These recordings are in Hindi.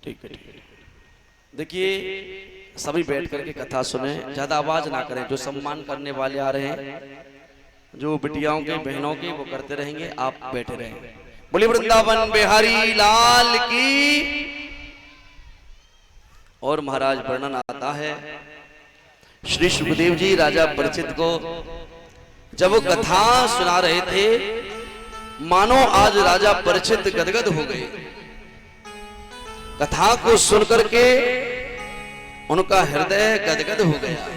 ठीक है ठीक है। देखिए सभी बैठ करके कथा सुने, ज्यादा आवाज ना करें। जो सम्मान करने वाले आ रहे हैं, जो बिटियाओं के बहनों के, वो करते रहेंगे, आप बैठे रहेंगे। बोलिए वृंदावन बिहारी लाल की। और महाराज वर्णन आता है, श्री सुखदेव जी राजा परीक्षित को जब वो कथा सुना रहे थे, मानो आज राजा परीक्षित गदगद हो गए। कथा को सुनकर के उनका हृदय गदगद हो गया।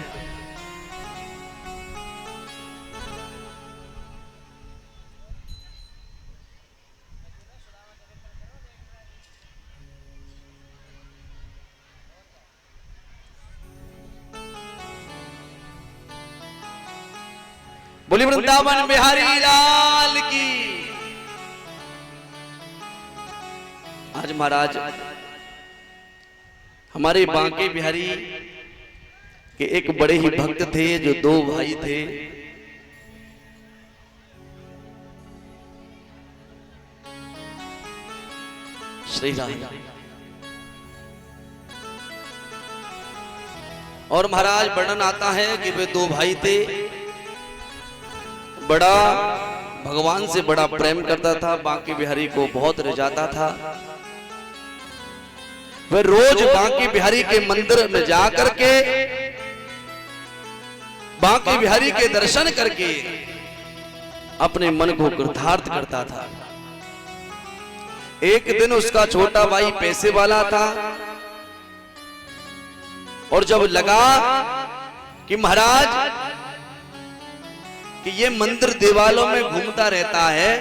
बोली वृंदावन बिहारी लाल की। आज महाराज हमारे बांके बिहारी के एक बड़े ही भक्त थे, जो दो भाई थे। श्री राम। और महाराज वर्णन आता है कि वे दो भाई थे, बड़ा भगवान से बड़ा प्रेम करता था, बांके बिहारी को बहुत रिझाता था। वह रोज बांके बिहारी के मंदिर में जा करके बांके बिहारी के दर्शन करके अपने मन को कृतार्थ करता था। एक दिन उसका छोटा भाई पैसे वाला था, और जब लगा कि महाराज कि ये मंदिर दीवालों में घूमता रहता है,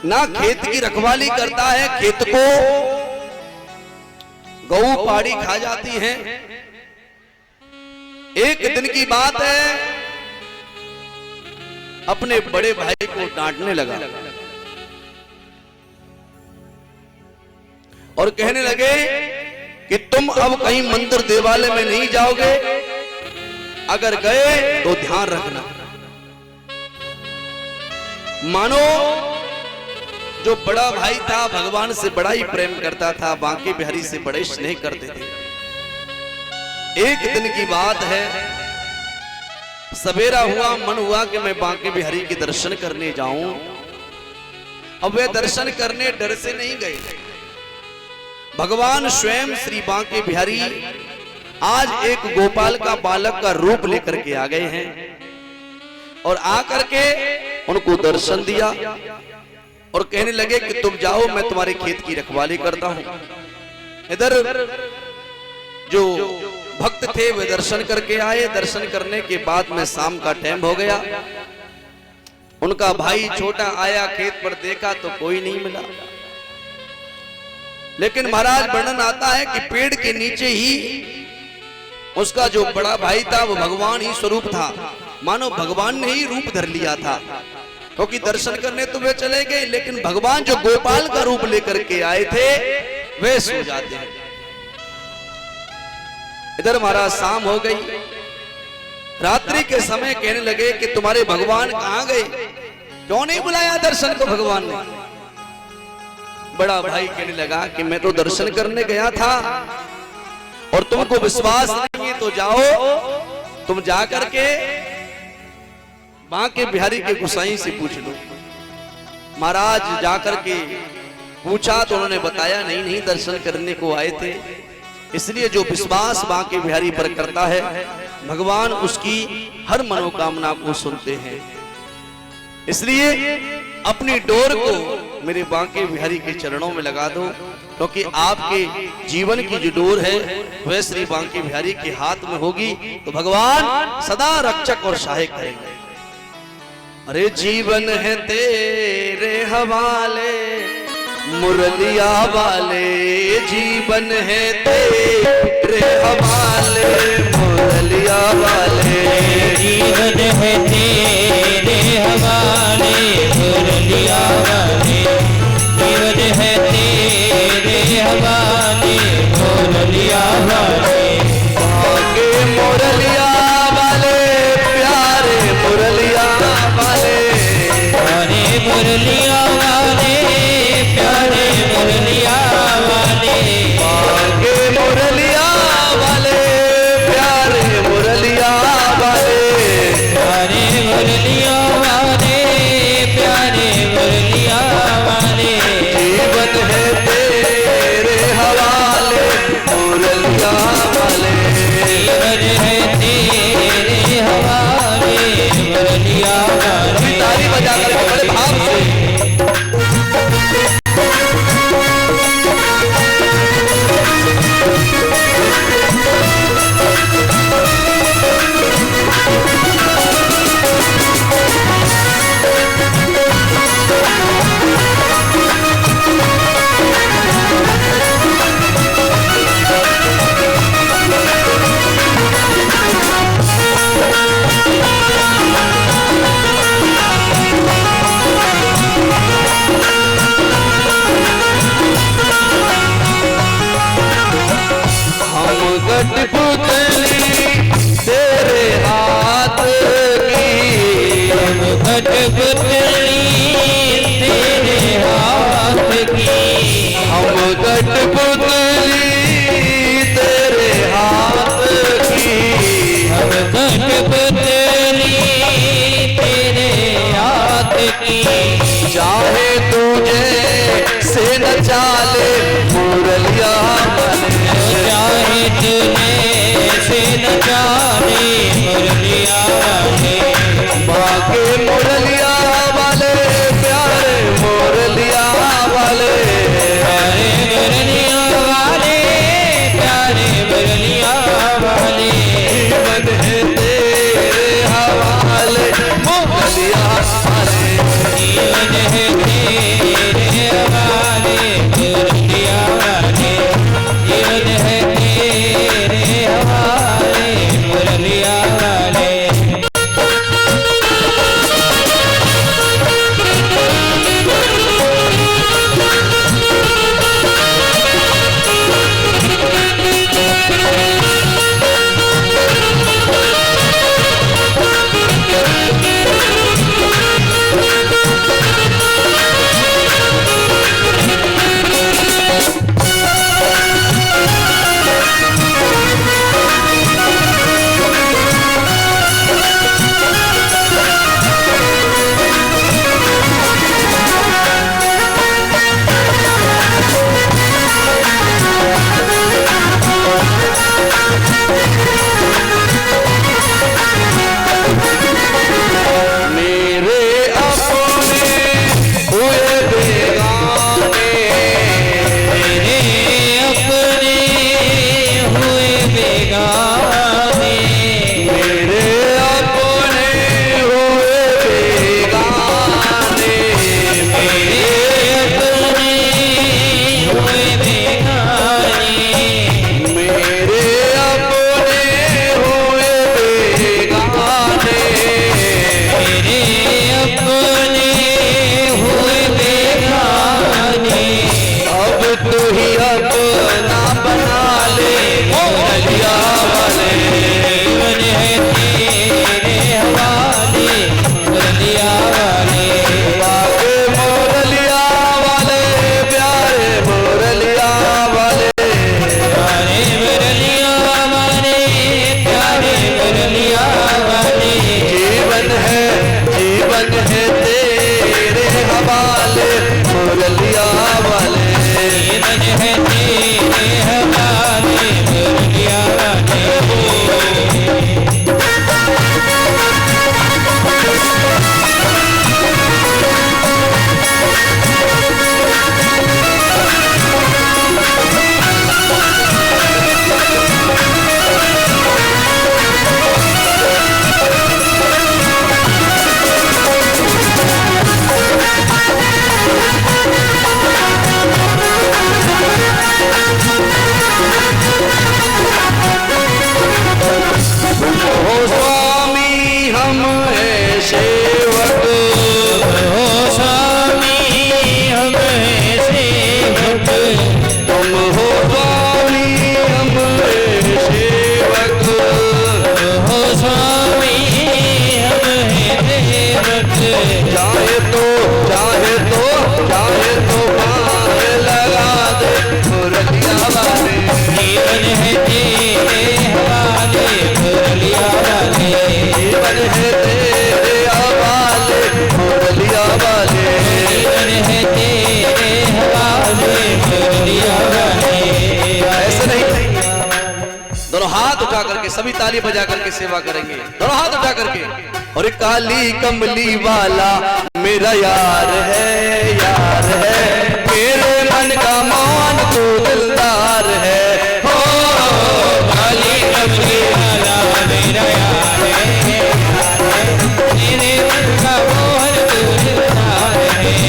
ना खेत की रखवाली करता है, खेत को गऊ पाड़ी खा जाती है। एक दिन की बात है, अपने बड़े भाई को डांटने लगा और कहने लगे कि तुम अब कहीं मंदिर देवालय में नहीं जाओगे, अगर गए तो ध्यान रखना। मानो जो बड़ा भाई था भगवान से बड़ा ही प्रेम करता था, बांके बिहारी से बड़े स्नेह करते थे। एक दिन की बात है, सवेरा हुआ, मन हुआ कि मैं बांके बिहारी के दर्शन करने जाऊं। अब वे दर्शन करने डर से नहीं गए। भगवान स्वयं श्री बांके बिहारी आज एक गोपाल का बालक का रूप लेकर के आ गए हैं, और आकर के उनको दर्शन दिया और कहने लगे कि तुम जाओ, मैं तुम्हारे खेत की रखवाली करता हूं। इधर जो भक्त थे वे दर्शन करके आए। दर्शन करने के बाद में शाम का टाइम हो गया। उनका भाई छोटा आया, खेत पर देखा तो कोई नहीं मिला। लेकिन महाराज वर्णन आता है कि पेड़ के नीचे ही उसका जो बड़ा भाई था वो भगवान ही स्वरूप था, मानो भगवान ने ही रूप धर लिया था। क्योंकि दर्शन करने तो वे चले गए, लेकिन भगवान जो गोपाल का रूप लेकर के आए थे वे सो जाते हैं। इधर महाराज शाम हो गई, रात्रि के समय कहने लगे कि तुम्हारे भगवान कहां गए, क्यों नहीं बुलाया दर्शन को भगवान ने। बड़ा भाई कहने लगा कि मैं तो दर्शन करने गया था, और तुमको विश्वास नहीं है तो जाओ, तुम जा करके बांके बिहारी के गोसाई से पूछ लो। महाराज जाकर के पूछा तो उन्होंने बताया नहीं नहीं, दर्शन करने को आए थे। इसलिए जो विश्वास बांके बिहारी पर करता है, भगवान उसकी हर मनोकामना को सुनते हैं। इसलिए अपनी डोर को मेरे बांके बिहारी के चरणों में लगा दो, क्योंकि आपके जीवन की जो डोर है वह श्री बांके बिहारी के हाथ में होगी, तो भगवान सदा रक्षक और सहायक करेंगे। अरे जीवन है तेरे हवाले मुरलिया वाले, जीवन है तेरे हवाले मुरलिया वाले, जीवन है तेरे हवाले मुरलिया वाले, जीवन है तेरे हवाले मुरलिया वाले। आगे मुरलिया वाले प्यारे मुरलिया वाले, प्यारे मुरलिया वाले, प्यारे मुरलिया कठपुतली तेरे हाथ की, हम कठपुतली तेरे हाथ की, हम कठपुतली तेरे हाथ की, हम कठपुतली तेरे हाथ की। चाहे तुझे से नचा ले मुरलिया वाले, चाहे तुझे से नचाने मुरलिया वाले, बाके मुरलिया वाले प्यारे मुरलिया वाले, प्यारे मुरलिया वाले, प्यारे मुरलिया वाले। जीवन है तेरे हवाले मुरलिया वाले, जीवन है तेरे हवाले मुरलिया वाले, जीवन है तेरे हवाले मुरलिया वाले। मेरे अपने हुए बेगाने, मेरे अपने हुए बेगाने, मेरे अपने हुए बेगाने, मेरे अपने हुए बेगाने, मेरे अपने हुए बेगाने, मेरे अपने हुए बेगाने। अब तू ही अपना बना ले मुरलिया वाले, जीवन है तेरे हवाले मुरलिया वाले, बाके मुरलिया वाले प्यारे मुरलिया वाले, प्यारे मुरलिया वाले, प्यारे मुरलिया वाले। जीवन है तेरे हवाले मुरलिया वाले, जीवन है तेरे हवाले मुरलिया वाले। ओ स्वामी हम है सेवक, हो स्वामी हम हैं सेवक, तुम हो स्वामी हम है सेवक, हो स्वामी हम हैं सेवक। चाहे तो बाह लगा दे मुरलिया वाले, जीवन है तेरे हवाले मुरलिया वाले, जीवन है तेरे हवाले मुरलिया वाले, जीवन है तेरे हवाले मुरलिया वाले। ऐसे नहीं, दोनों हाथ उठा करके सभी ताली बजा करके सेवा करेंगे, दोनों हाथ उठा करके। और काली कमली वाला मेरा यार है, यार है, मेरे मन का मान तू दिलदार है, हो काली कमली वाला मेरा यार है, मेरे मन का मोहन तू दिलदार है।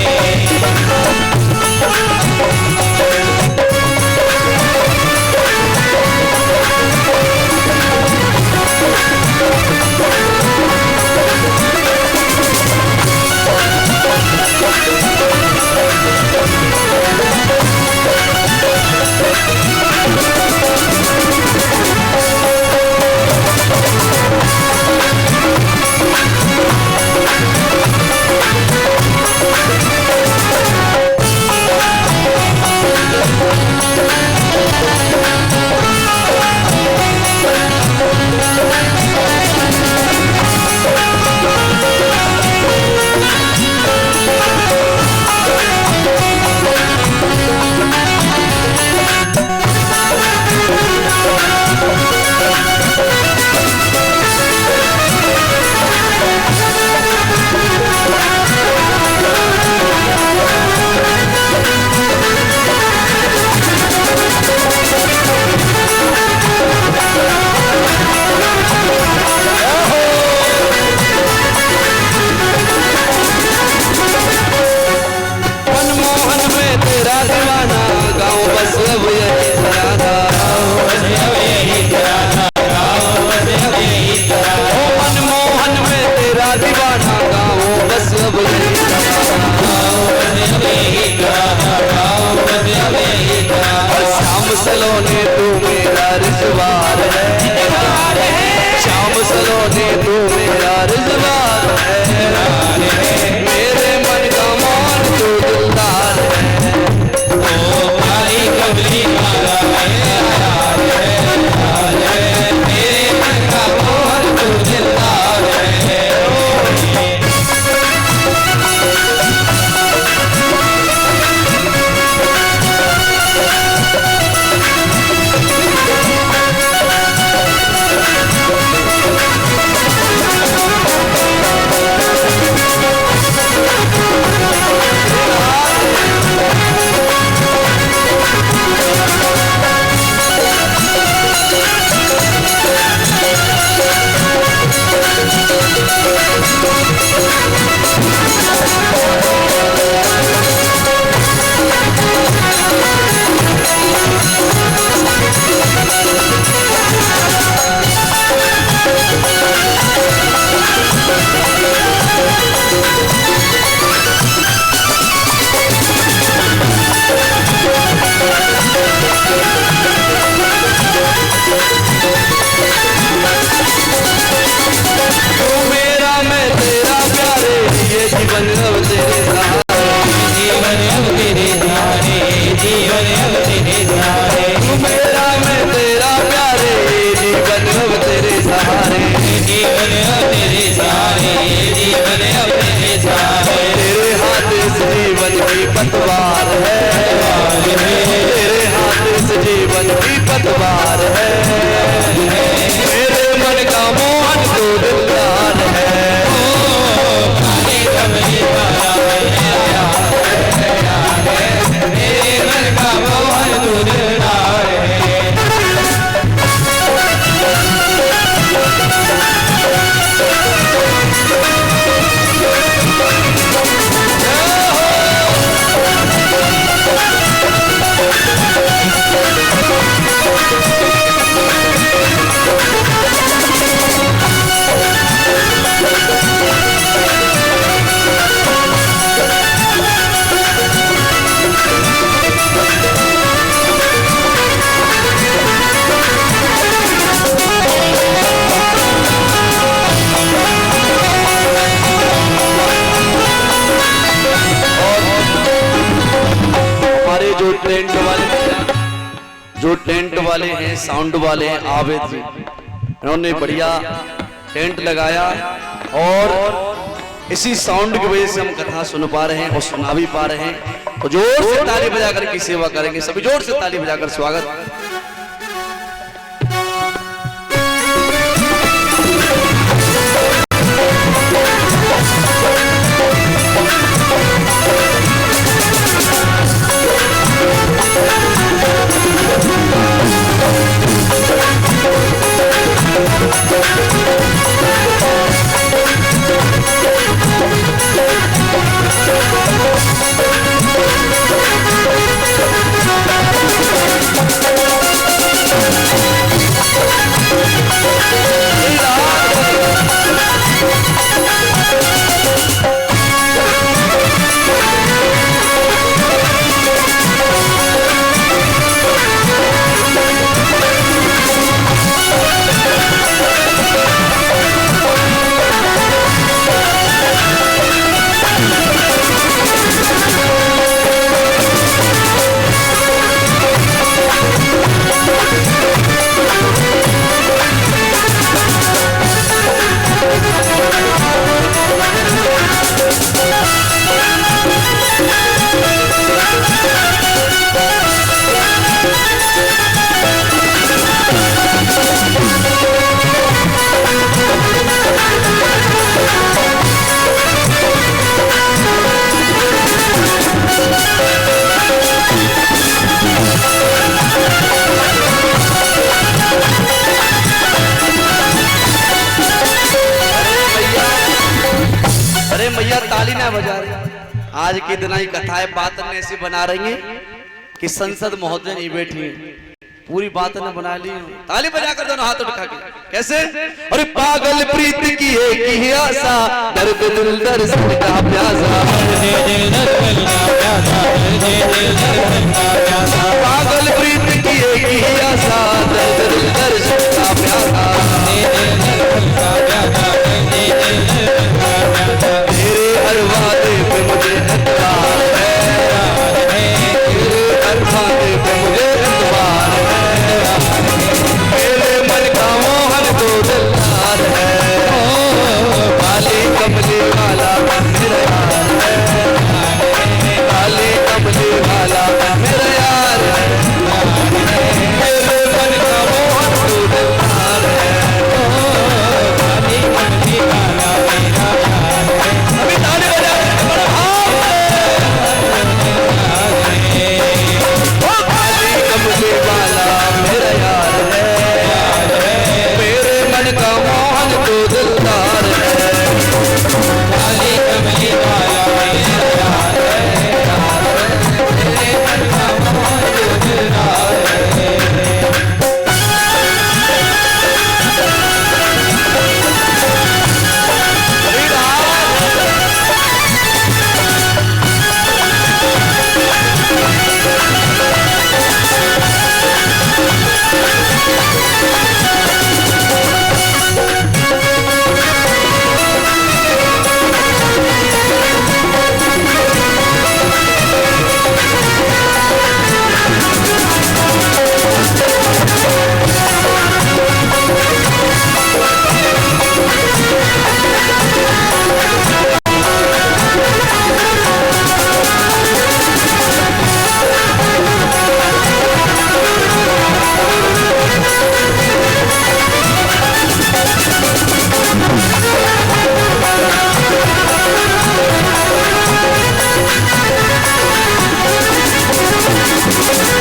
अब यही तराना, बस अब यही तराना गाओ, बस अब यही तराना। ओ मनमोहन में तेरा दीवाना गाओ, बस अब यही तराना, बस अब यही तराना गाओ, बस अब यही तराना। श्याम सलोने तू मेरा रिजवार है, श्याम सलोने तू मेरा रिजवार है, मेरे मन का मोहन तू दिलदार है। ओ काली कमली वाला मेरा यार है, मेरे मन का मोहन तू दिलदार है। पतवार है, तेरे हाथ से जीवन की पतवार है, मेरे मन का मोहन तो दिलदार है। काली कमली वाला मेरा यार है, मेरे मन का मोहन तू दिलदार है। जो टेंट वाले हैं, साउंड वाले हैं, आबिद जी, इन्होंने बढ़िया टेंट लगाया और इसी साउंड की वजह से हम कथा सुन पा रहे हैं और सुना भी पा रहे हैं। तो जोर से ताली बजाकर की सेवा करेंगे, सभी जोर से ताली बजाकर स्वागत। ताली ना बजा रही। आज की दिन ही कथाएं बात ऐसी बना रही हैं कि संसद महोदय नहीं बैठी, पूरी बात न बना ली। ताली बजाकर दोनों हाथ उठा के कैसे? अरे पागल प्रीत की एक ही आशा, दर्द दिल दर्शन का प्यासा, पागल प्रीत की एक ही आशा, दर्द दिल दर्शन का प्यासा, तेरे हर वादे पे मुझे एतबार है, तेरे हर वादे पे मुझे एतबार है, मेरे मन का मोहन तो दिलदार है, काली कमली वाला मेरा यार है, काली कमली वाला मेरा यार है, मेरे मन का मोहन तो दिलदार है, काली कमली वाला मेरा यार है। अभी ताली बजा बड़ा काली कमली वाला मेरा यार है, मेरे मन का मोहन तो दिलदार है, काली कमली वाला मेरा यार है, मेरे मन का मोहन तो दिलदार है।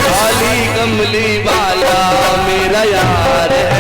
काली कमली वाला मेरा यार है,